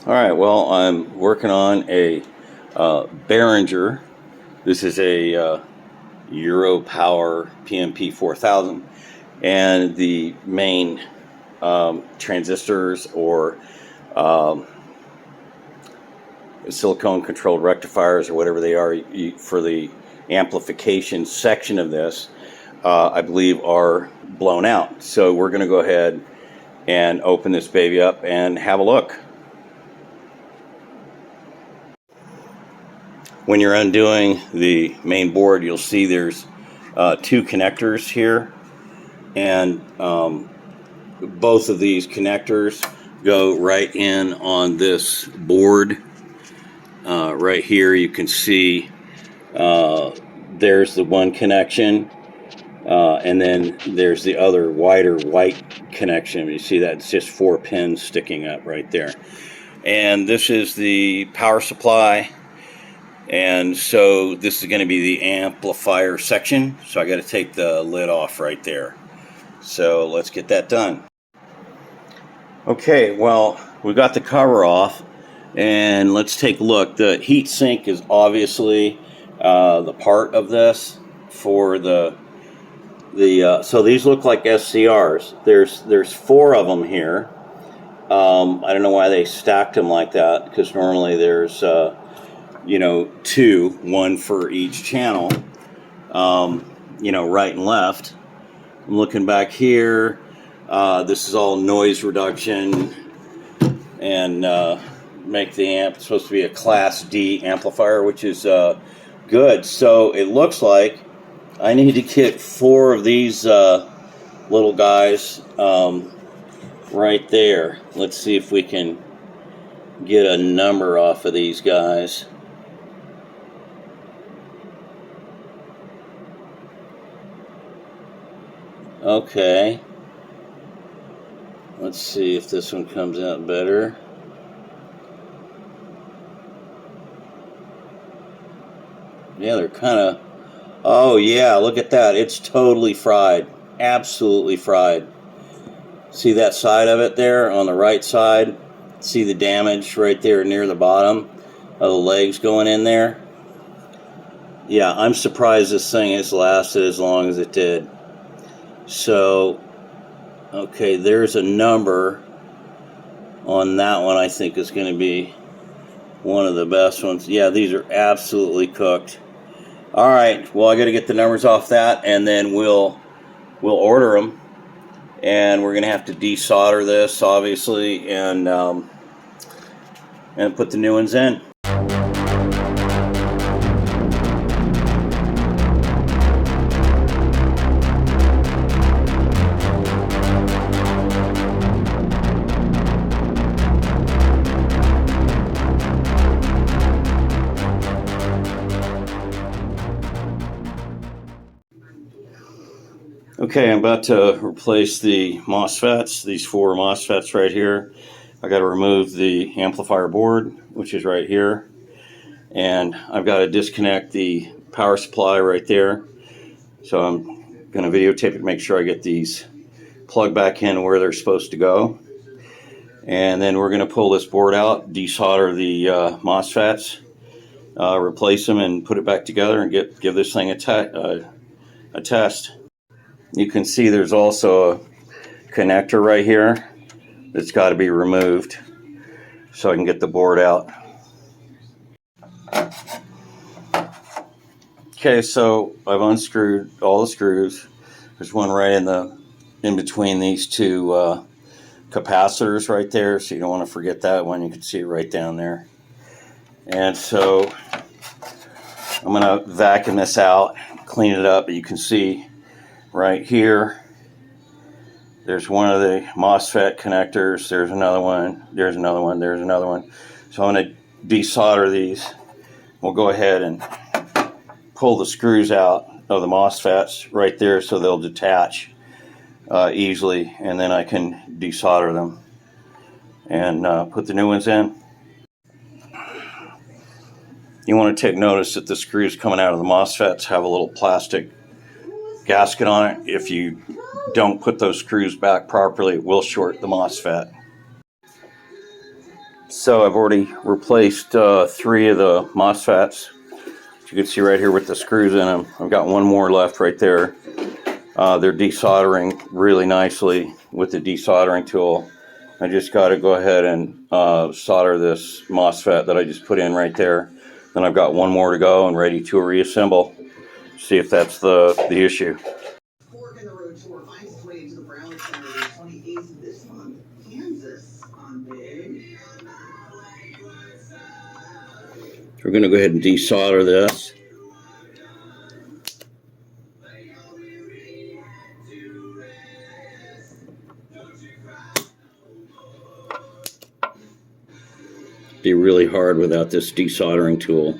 All right, well, I'm working on a Beringer. This is a Europower PMP 4000, and the main transistors or um, silicone controlled rectifiers or whatever they are for the amplification section of this, I believe are blown out. So we're going to go ahead and open this baby up and have a look. When you're undoing the main board, you'll see there's two connectors here, and both of these connectors go right in on this board. Right here you can see there's the one connection, and then there's the other wider white connection. You see that it's just 4 pins sticking up right there. And this is the power supply. And so this is going to be the amplifier section. So I got to take the lid off right there. So let's get that done. Okay, well, we got the cover off, and let's take a look. The heat sink is obviously the part of this for the so these look like SCRs. There's 4 of them here. I don't know why they stacked them like that, because normally there's 2, one for each channel, right and left. I'm looking back here. This is all noise reduction and make the amp. It's supposed to be a Class D amplifier, which is good. So it looks like I need to get 4 of these little guys right there. Let's see if we can get a number off of these guys. Okay, let's see if this one comes out better. Yeah, they're kind of, oh yeah, look at that. It's totally fried, absolutely fried. See that side of it there on the right side? See the damage right there near the bottom of the legs going in there? Yeah, I'm surprised this thing has lasted as long as it did. So, okay, there's a number on that one. I think is going to be one of the best ones. Yeah, these are absolutely cooked. All right, well, I got to get the numbers off that, and then we'll order them, and we're going to have to desolder this, obviously, and put the new ones in. Okay, I'm about to replace the MOSFETs, these 4 MOSFETs right here. I got to remove the amplifier board, which is right here, and I've got to disconnect the power supply right there. So I'm going to videotape it, make sure I get these plugged back in where they're supposed to go. And then we're going to pull this board out, desolder the MOSFETs, replace them, and put it back together and give this thing a test. You can see there's also a connector right here that's got to be removed so I can get the board out. Okay, so I've unscrewed all the screws. There's one right in between these 2 capacitors right there, so you don't want to forget that one. You can see it right down there. And so I'm going to vacuum this out, clean it up, but you can see right here there's one of the MOSFET connectors. There's another one. There's another one. There's another one. So I'm going to desolder these. We'll go ahead and pull the screws out of the MOSFETs right there so they'll detach easily, and then I can desolder them and put the new ones in. You want to take notice that the screws coming out of the MOSFETs have a little plastic gasket on it. If you don't put those screws back properly, it will short the MOSFET. So I've already replaced 3 of the MOSFETs. You can see right here with the screws in them. I've got 1 more left right there. They're desoldering really nicely with the desoldering tool. I just got to go ahead and solder this MOSFET that I just put in right there. Then I've got 1 more to go and ready to reassemble. See if that's the issue. Fork in the Road Tour finds its way to the Brown Center on the 28th of this month, Kansas, on Big. We're going to go ahead and desolder this. Be really hard without this desoldering tool.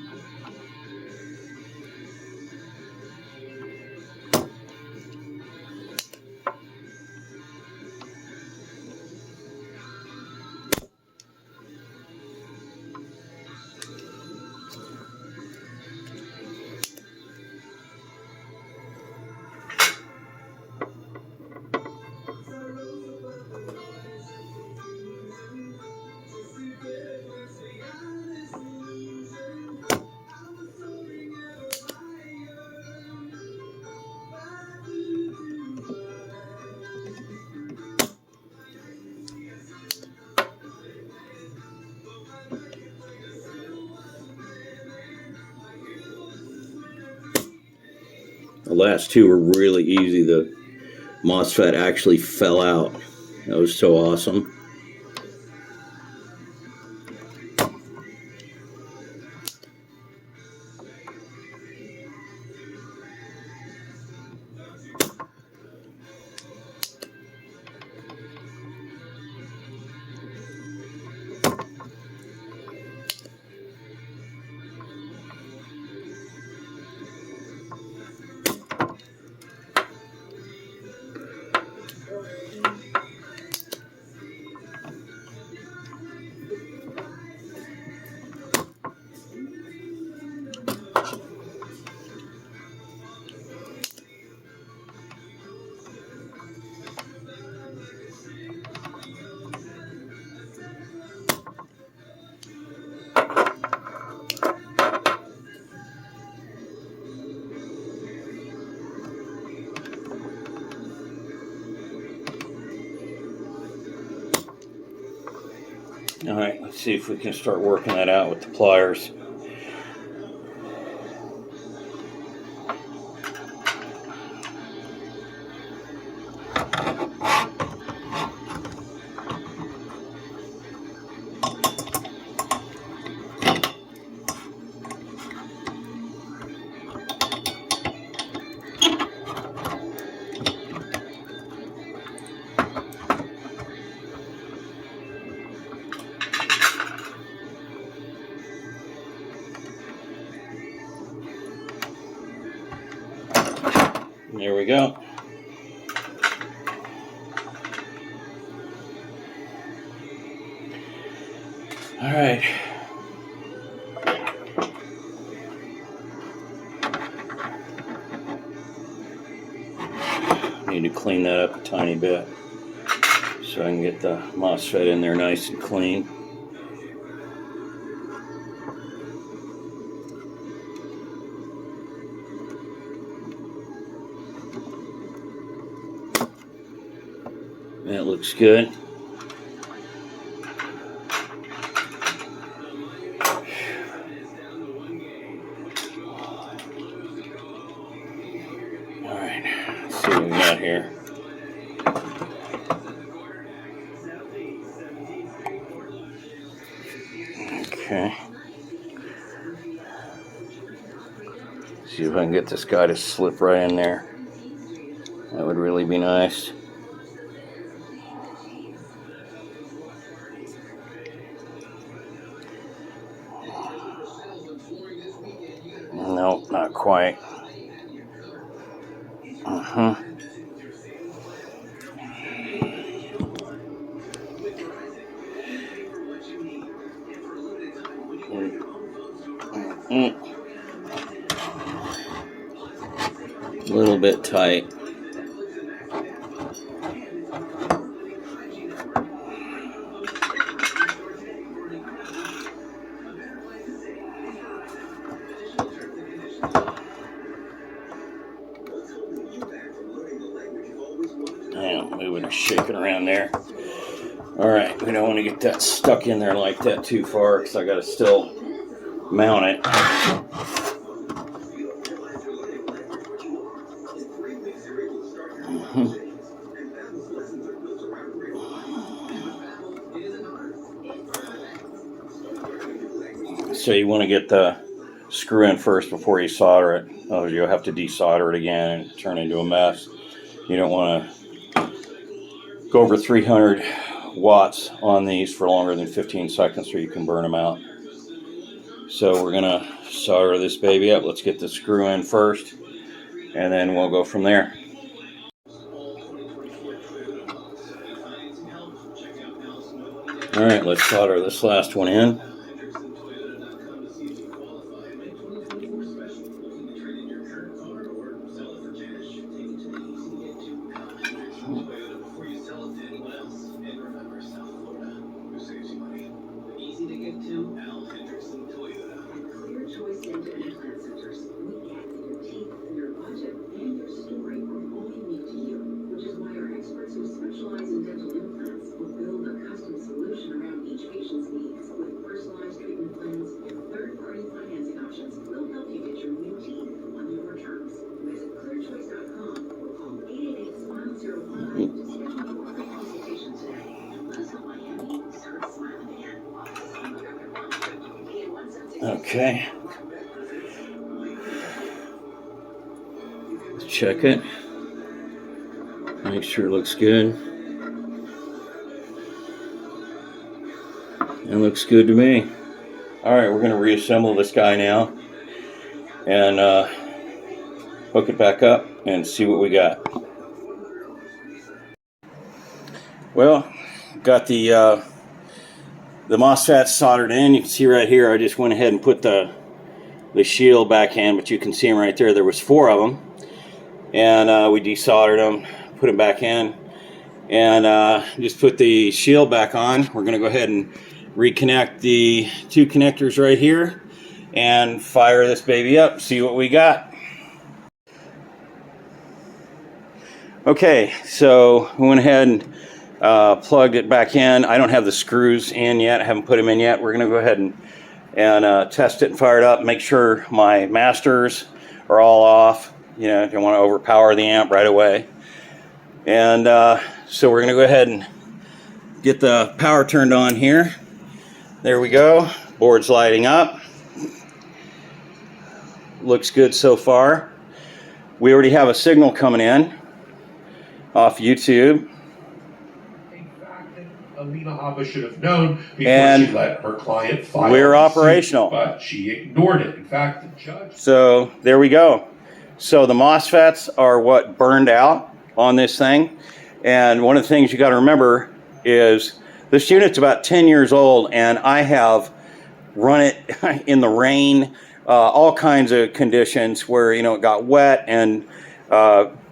The last 2 were really easy. The MOSFET actually fell out. That was so awesome. All right, let's see if we can start working that out with the pliers. There we go. All right. Need to clean that up a tiny bit so I can get the MOSFET in there nice and clean. That looks good. All right, let's see what we got here. Okay. See if I can get this guy to slip right in there. That would really be nice. Nope, not quite. A little bit tight. don't want to get that stuck in there like that too far, because I got to still mount it. So you want to get the screw in first before you solder it. Oh, you'll have to desolder it again and turn into a mess. You don't want to go over 300 watts on these for longer than 15 seconds or you can burn them out. So we're going to solder this baby up. Let's get the screw in first, and then we'll go from there. Alright, let's solder this last one in. Okay. Let's check it. Make sure it looks good. It looks good to me. Alright, we're going to reassemble this guy now and hook it back up and see what we got. Well, got the MOSFET soldered in. You can see right here, I just went ahead and put the shield back in, but you can see them right there. There was 4 of them, and we desoldered them, put them back in, and just put the shield back on. We're going to go ahead and reconnect the 2 connectors right here and fire this baby up, see what we got. Okay, so we went ahead and plugged it back in. I don't have the screws in yet. I haven't put them in yet. We're going to go ahead and test it and fire it up. Make sure my masters are all off. You know, if you want to overpower the amp right away. And so we're going to go ahead and get the power turned on here. There we go. Board's lighting up. Looks good so far. We already have a signal coming in off YouTube. Alina Abba should have known before and she let her client file. We're operational. But she ignored it. In fact, the judge... So there we go. So the MOSFETs are what burned out on this thing. And one of the things you got to remember is this unit's about 10 years old, and I have run it in the rain, all kinds of conditions where, you know, it got wet, and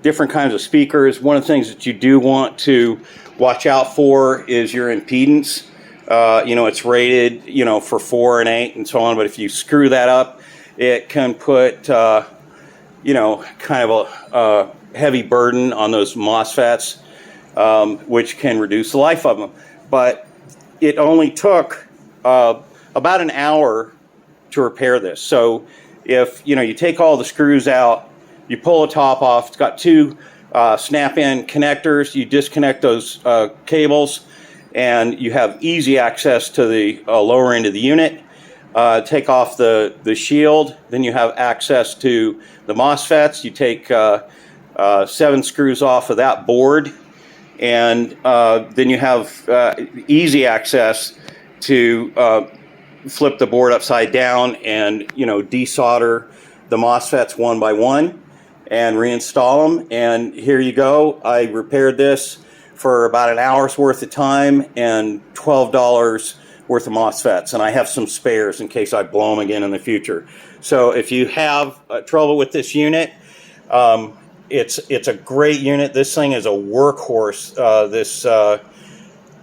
different kinds of speakers. One of the things that you do want to watch out for is your impedance. You know, it's rated, you know, for 4 and 8 and so on, but if you screw that up, it can put, you know, kind of a heavy burden on those MOSFETs, which can reduce the life of them. But it only took about an hour to repair this. So if, you know, you take all the screws out, you pull the top off, it's got 2 snap-in connectors, you disconnect those cables, and you have easy access to the lower end of the unit. Take off the shield, then you have access to the MOSFETs. You take 7 screws off of that board, and then you have easy access to flip the board upside down and, you know, desolder the MOSFETs one by one and reinstall them. And here you go. I repaired this for about an hour's worth of time and $12 worth of MOSFETs, and I have some spares in case I blow them again in the future. So if you have trouble with this unit, it's a great unit. This thing is a workhorse. This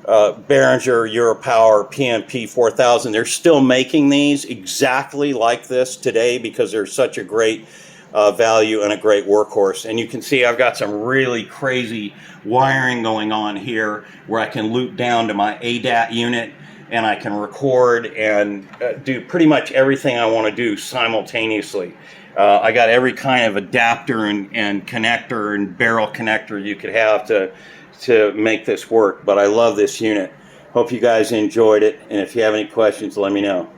Bheringer Europower PMP 4000. They're still making these exactly like this today because they're such a great value and a great workhorse. And you can see I've got some really crazy wiring going on here where I can loop down to my ADAT unit and I can record and do pretty much everything I want to do simultaneously. I got every kind of adapter and connector and barrel connector you could have to make this work, but I love this unit. Hope you guys enjoyed it, and if you have any questions, let me know.